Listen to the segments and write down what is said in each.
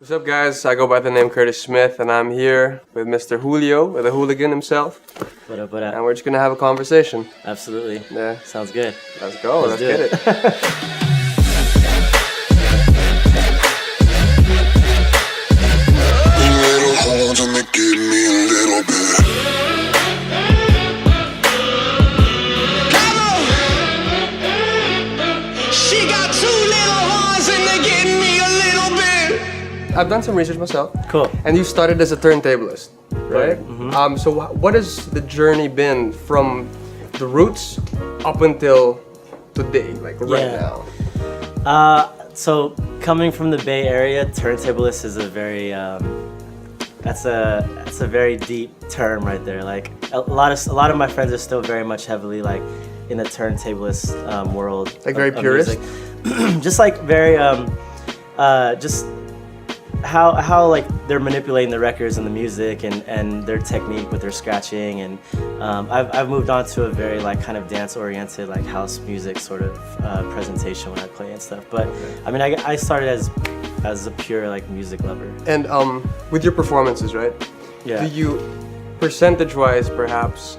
What's up, guys? I go by the name Curtismith, and I'm here with Mr. Julio, with the Whooligan himself. What up, what up? And we're just gonna have a conversation. Absolutely. Yeah. Sounds good. Let's go. Let's do get it. Little horns and they give me a little bit. She got two little horns and they give me a little bit. I've done some research myself. Cool. And you started as a turntablist, right? Mm-hmm. So what has the journey been from the roots up until today, like right now? So coming from the Bay Area, turntablist is a very that's a very deep term right there. Like a lot of my friends are still very much heavily like in the turntablist world. Like very of purist? music. Just like very just how like they're manipulating the records and the music and their technique with their scratching, and I've moved on to a very like kind of dance oriented like house music sort of presentation when I play and stuff. But I mean I started as a pure like music lover. And with your performances, right? Yeah. Do you, percentage-wise perhaps,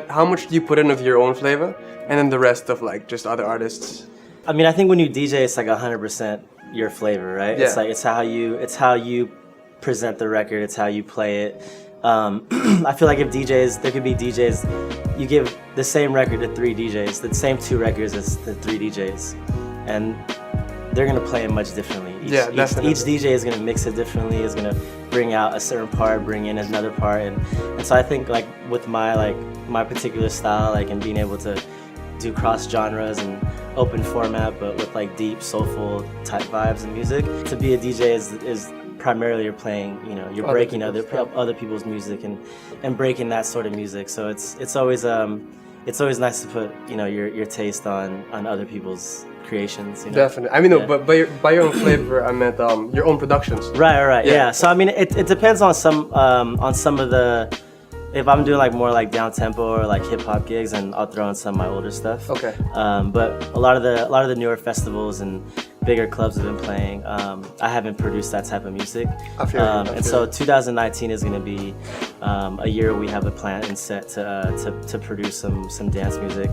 how much do you put in of your own flavor, and then the rest of like just other artists? I mean, I think when you DJ, it's like 100% your flavor, right? Yeah. It's like it's how you present the record. It's how you play it. I feel like if DJs, there could be DJs, you give the same record to 3 DJs, the same 2 records as the 3 DJs, and they're gonna play it much differently. Definitely. Each DJ is gonna mix it differently. Is gonna bring out a certain part, bring in another part, and so I think like with my particular style, like and being able to do cross genres and open format, but with like deep soulful type vibes and music. To be a DJ is primarily you're playing, you're breaking other people's music and breaking that sort of music. So it's always nice to put your taste on other people's creations. Definitely. I mean, no, but by your own flavor, I meant your own productions. Right. Yeah. So I mean, it depends on some of the. If I'm doing like more like down tempo or like hip hop gigs, and I'll throw in some of my older stuff. Okay. But a lot of the newer festivals and bigger clubs have been playing. I haven't produced that type of music. I feel you. So 2019 is going to be a year we have a plan and set to produce some dance music.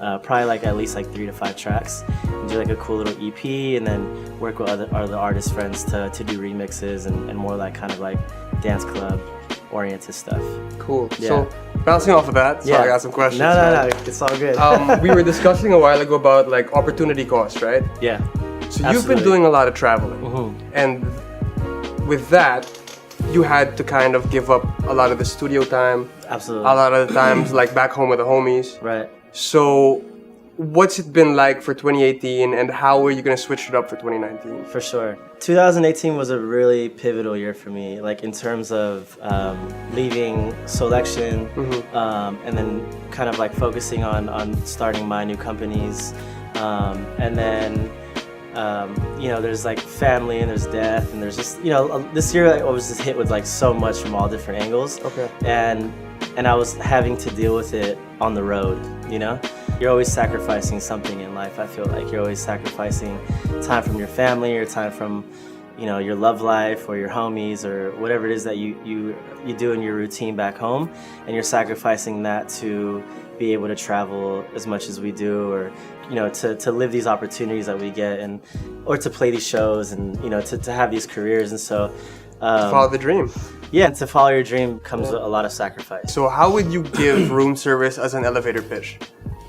Probably like at least like 3 to 5 tracks, and do like a cool little EP, and then work with other artist friends to do remixes and more like kind of like dance club oriented stuff. Cool. Yeah. So bouncing off of that, I got some questions. No, it's all good. We were discussing a while ago about like opportunity cost, right? Yeah. So you've been doing a lot of traveling, and with that, you had to kind of give up a lot of the studio time. Absolutely. A lot of the times, like back home with the homies. Right. So, what's it been like for 2018, and how are you gonna switch it up for 2019? For sure. 2018 was a really pivotal year for me, like in terms of leaving Selection, and then kind of like focusing on starting my new companies, and then there's like family and there's death and there's just this year I was just hit with like so much from all different angles. Okay. And I was having to deal with it on the road. You're always sacrificing something in life. I feel like you're always sacrificing time from your family or time from your love life or your homies or whatever it is that you do in your routine back home, and you're sacrificing that to be able to travel as much as we do, or to live these opportunities that we get, or to play these shows, and to have these careers. And so To follow the dream. Yeah, to follow your dream comes a lot of sacrifice. So how would you give room service as an elevator pitch?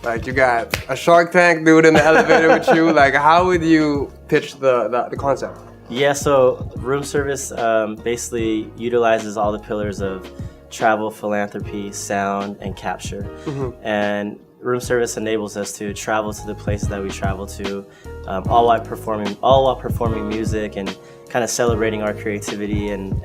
Like you got a Shark Tank dude in the elevator with you. Like how would you pitch the concept? Yeah, so room service basically utilizes all the pillars of travel, philanthropy, sound, and capture. And room service enables us to travel to the places that we travel to, all while performing music and kind of celebrating our creativity and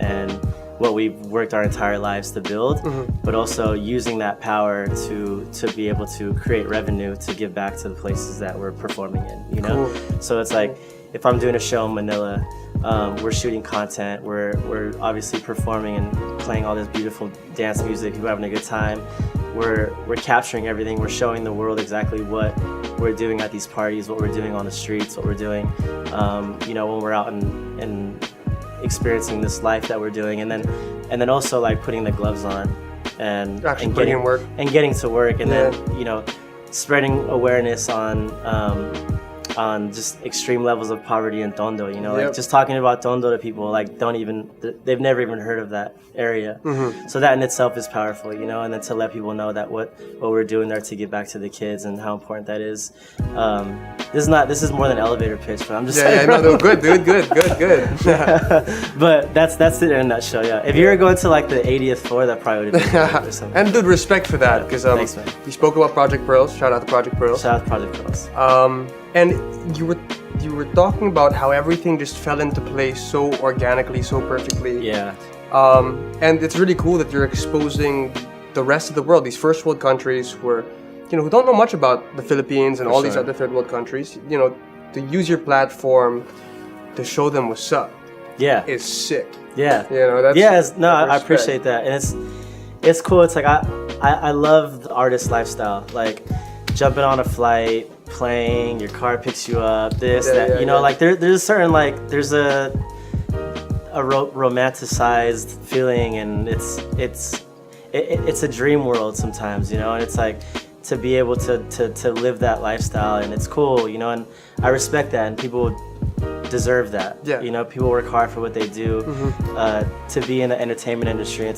what we've worked our entire lives to build, but also using that power to be able to create revenue to give back to the places that we're performing in. Cool. So it's like, if I'm doing a show in Manila, we're shooting content, we're obviously performing and playing all this beautiful dance music, we're having a good time. We're capturing everything, we're showing the world exactly what we're doing at these parties, what we're doing on the streets, what we're doing when we're out in experiencing this life that we're doing, and then also like putting the gloves on and Actually getting putting in work. and getting to work, and Yeah. then spreading awareness on just extreme levels of poverty in Tondo, Yep. like just talking about Tondo to people, like they've never even heard of that area. Mm-hmm. So that in itself is powerful, and then to let people know that what we're doing there to give back to the kids and how important that is. This is more than elevator pitch, but I'm just saying. No, good, dude, good. But that's it in a nutshell, yeah. If you were going to like the 80th floor, that probably would have been good or something. And dude, respect for that, because Thanks, man. you spoke about Project Pearls. Shout out to Project Pearls. Shout out to Project Girls. And you were talking about how everything just fell into place so organically, so perfectly. Yeah. And it's really cool that you're exposing the rest of the world, these first world countries who don't know much about the Philippines and all these sure. other third world countries, to use your platform to show them what's up Yeah. is sick. Yeah. That's I respect. appreciate that, and it's cool. It's like I love the artist lifestyle, like jumping on a flight, playing, your car picks you up, like there's a certain there's a romanticized feeling, and it's a dream world sometimes, and it's like to be able to live that lifestyle, and it's cool, and I respect that, and people deserve that. Yeah. People work hard for what they do. To be in the entertainment industry and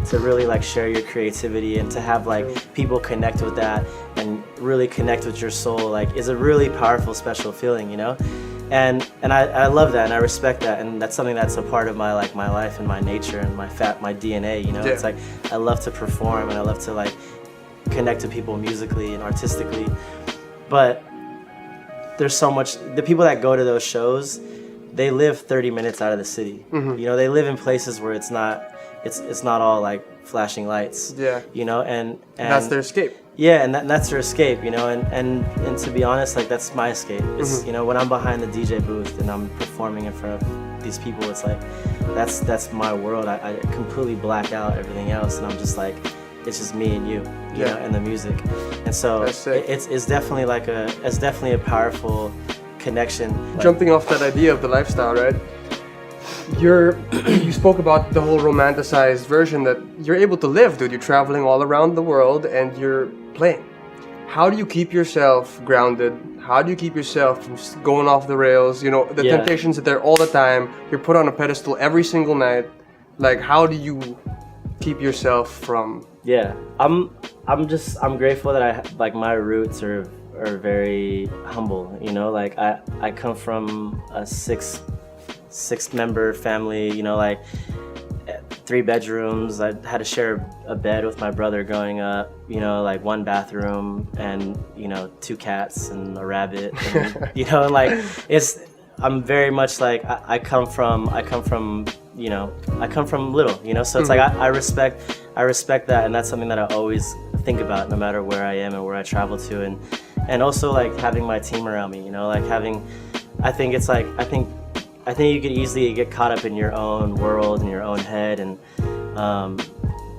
to really like share your creativity and to have like people connect with that and really connect with your soul is a really powerful, special feeling, and I love that, and I respect that, and that's something that's a part of my life and my nature and my DNA. It's like I love to perform, and I love to like connect to people musically and artistically, but there's so much. The people that go to those shows, they live 30 minutes out of the city. They live in places where it's not all like flashing lights. Yeah. And That's their escape. Yeah, and that's their escape. And to be honest, that's my escape. It's when I'm behind the DJ booth and I'm performing in front of these people, it's like that's my world. I completely black out everything else, and I'm just like, it's just me and you, and the music. And so it's definitely it's definitely a powerful connection. Jumping off that idea of the lifestyle, right? You spoke about the whole romanticized version that you're able to live, dude. You're traveling all around the world and you're playing. How do you keep yourself grounded? How do you keep yourself from just going off the rails? The temptations are there all the time. You're put on a pedestal every single night. Like, how do you keep yourself from? Yeah, I'm grateful that my roots are very humble. I come from a six-member family. 3 bedrooms. I had to share a bed with my brother growing up. 1 bathroom and 2 cats and a rabbit. And, I'm very much I come from little. So it's like I respect that, and that's something that I always think about no matter where I am and where I travel to, and also having my team around me. I think you could easily get caught up in your own world and your own head, and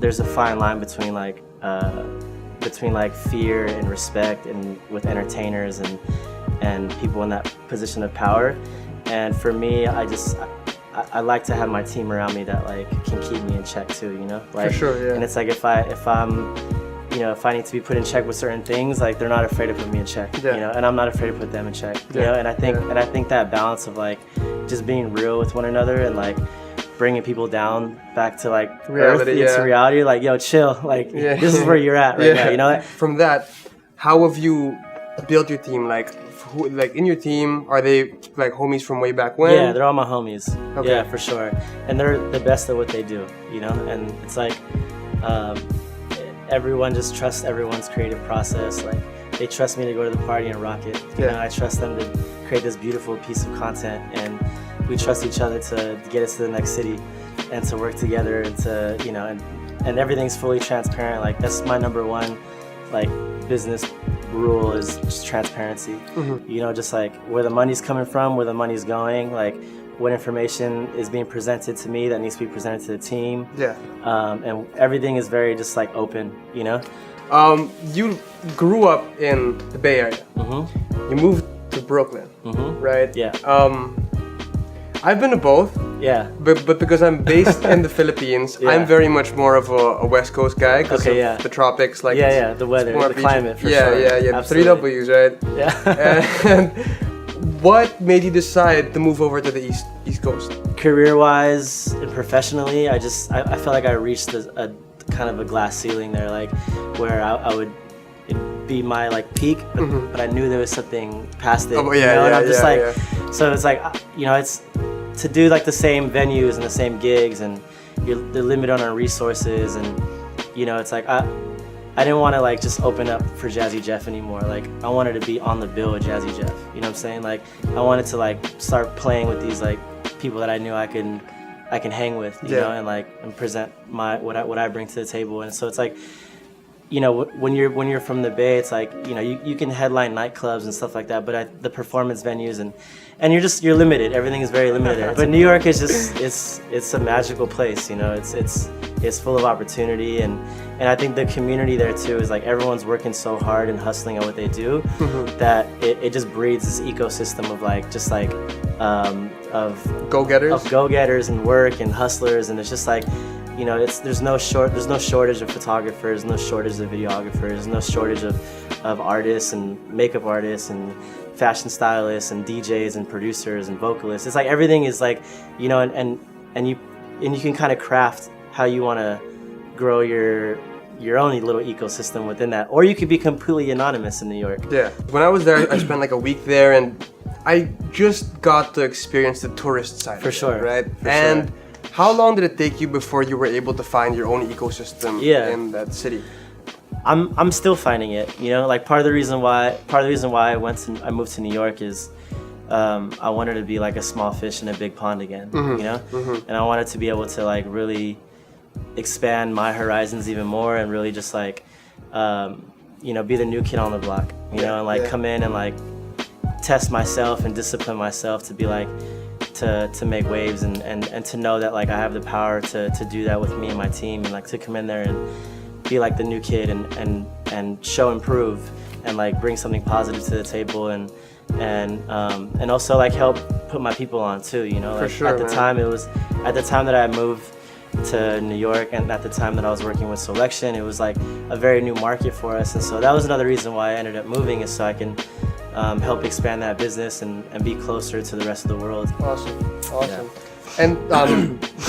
there's a fine line between fear and respect, and with entertainers and people in that position of power. And for me, I like to have my team around me that can keep me in check too, For sure, yeah. And it's if I need to be put in check with certain things, they're not afraid to put me in check, and I'm not afraid to put them in check, and I think that balance of just being real with one another and bringing people down back to reality, earth, to reality, yo, chill, this is where you're at right now, From that, how have you built your team? Who, in your team, are they homies from way back when? Yeah, they're all my homies. Okay. Yeah, for sure. And they're the best at what they do, and it's everyone just trusts everyone's creative process. They trust me to go to the party and rock it. I trust them to create this beautiful piece of content, and we trust each other to get us to the next city and to work together, and to and everything's fully transparent. That's my number one business rule, is just transparency. Just where the money's coming from, where the money's going, what information is being presented to me that needs to be presented to the team. And everything is very just open, You grew up in the Bay Area. You moved to Brooklyn, right? Yeah. I've been to both. Yeah. But because I'm based in the Philippines, Yeah. I'm very much more of a West Coast guy because Okay, of yeah. the tropics. Like Yeah, the weather, more the beachy. climate, for yeah, sure. Yeah. The three Absolutely. W's, right? Yeah. And what made you decide to move over to the East Coast? Career-wise and professionally, I felt like I reached a kind of a glass ceiling there, like where I would it'd be my like peak, but I knew there was something past it. Oh, yeah, you know? yeah, And I'm just yeah, like, yeah. so it's like, you know, it's to do like the same venues and the same gigs, and they're limited on our resources, and you know, it's like I didn't want to like just open up for Jazzy Jeff anymore. Like I wanted to be on the bill with Jazzy Jeff. You know what I'm saying? Like I wanted to like start playing with these like people that I knew I can hang with, you know, and like and present what I bring to the table. And so it's like, you know, when you're from the Bay, it's like, you know, you can headline nightclubs and stuff like that, but the performance venues and you're limited. Everything is very limited there. But New York is just it's a magical place, you know. It's full of opportunity, and I think the community there too is like everyone's working so hard and hustling at what they do that it just breeds this ecosystem of like just like of go-getters and work and hustlers, and it's just like, you know, there's no shortage of photographers, no shortage of videographers, there's no shortage of artists and makeup artists and fashion stylists and DJs and producers and vocalists. It's like everything is like, you know, and you can kind of craft how you want to grow your own little ecosystem within that, or you could be completely anonymous in New York. Yeah. When I was there, I spent like a week there, and I just got to experience the tourist side. For of it, sure. right? For and sure. how long did it take you before you were able to find your own ecosystem in that city? I'm still finding it, you know. Like part of the reason why I moved to New York is I wanted to be like a small fish in a big pond again, you know, and I wanted to be able to like really expand my horizons even more and really just like you know, be the new kid on the block, you know, and like come in and like test myself and discipline myself to be like to make waves and to know that like I have the power to do that with me and my team, and like to come in there and be like the new kid and show and prove and like bring something positive to the table, and also like help put my people on too, you know. Like For sure, at the man. time that I moved to New York, and at the time that I was working with Selection, it was like a very new market for us, and so that was another reason why I ended up moving, is so I can help expand that business and be closer to the rest of the world. Awesome. And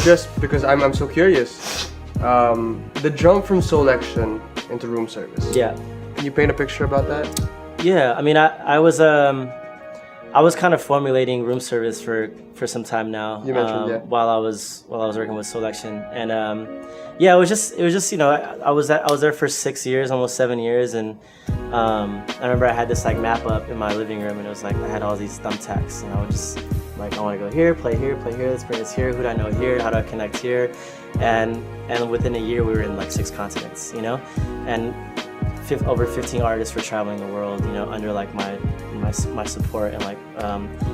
just because I'm so curious, the jump from Selection into room service. Yeah. Can you paint a picture about that? Yeah, I mean, I was kind of formulating room service for some time now. You mentioned, while I was working with Selection, and yeah, it was just you know, I was there for 6 years, almost 7 years, and I remember I had this like map up in my living room, and it was like I had all these thumbtacks, and I would just like, I want to go here, play here, let's bring this here, who do I know here, how do I connect here, and within a year we were in like 6 continents, you know, and over 15 artists were traveling the world, you know, under like my support, and like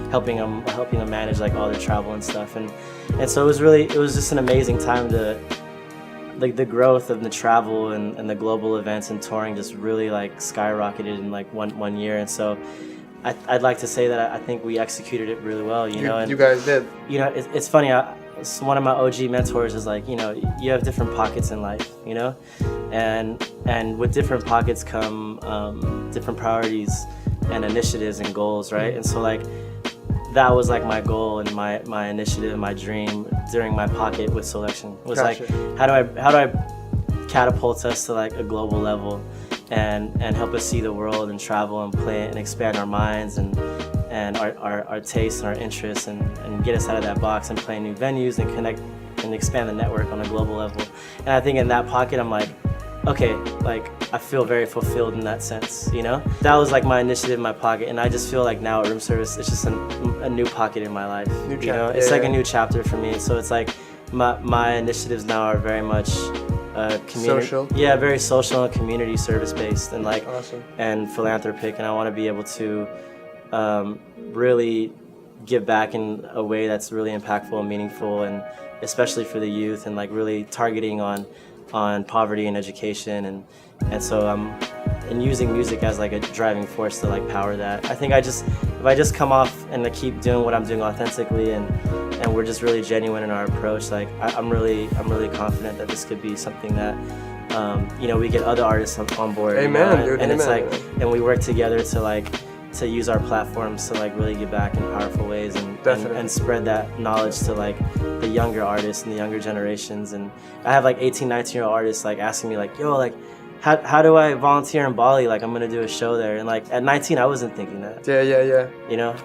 helping them manage like all their travel and stuff, and so it was just an amazing time to like the growth of the travel and the global events and touring just really like skyrocketed in like one year, and so I'd like to say that I think we executed it really well, you know. And you guys did. you know, it's funny. One of my OG mentors is like, you know, you have different pockets in life, you know, and with different pockets come different priorities and initiatives and goals, right? And so like that was like my goal and my initiative and my dream during my pocket with Selection was Gotcha. like, how do I catapult us to like a global level and help us see the world and travel and play and expand our minds and our tastes and our interests and get us out of that box and play new venues and connect and expand the network on a global level. And I think in that pocket, I'm like, okay, like I feel very fulfilled in that sense, you know? That was like my initiative in my pocket, and I just feel like now at room service, it's just a new pocket in my life. New you know? chapter, It's like yeah. a new chapter for me. So it's like my initiatives now are very much community. Social? Yeah, very social and community service based, and like Awesome. and philanthropic, and I want to be able to really give back in a way that's really impactful and meaningful, and especially for the youth, and like really targeting on poverty and education, and so and using music as like a driving force to like power that. I think if I just come off and I keep doing what I'm doing authentically, and we're just really genuine in our approach, like I'm really confident that this could be something that we get other artists on board. Amen, dude. And amen, it's like, man. and we work together to use our platforms to like really give back in powerful ways and spread that knowledge to like the younger artists and the younger generations. And I have like 18, 19-year-old artists like asking me like, yo, like how do I volunteer in Bali? Like I'm gonna do a show there. And like at 19 I wasn't thinking that. Yeah.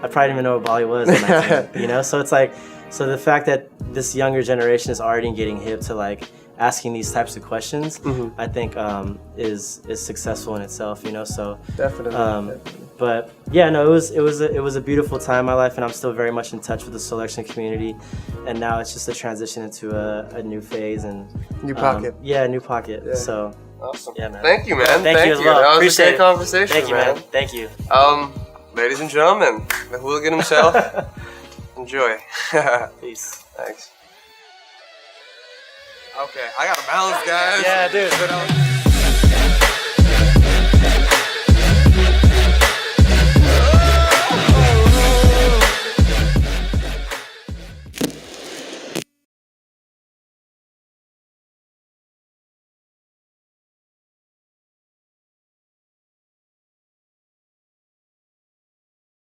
I probably didn't even know what Bali was at 19. So it's like, so the fact that this younger generation is already getting hip to like asking these types of questions, I think is successful in itself, so Definitely. but yeah, no, it was a beautiful time in my life, and I'm still very much in touch with the selection community, and now it's just a transition into a new phase and New pocket. New pocket. Yeah. So Awesome. yeah, man. Thank you, man. Thank you as well. That was Appreciate a great it. conversation, Thank you, man. Thank you. Ladies and gentlemen, the Whooligan himself. Enjoy. Peace. Thanks. Okay, I gotta bounce, guys. Yeah, dude.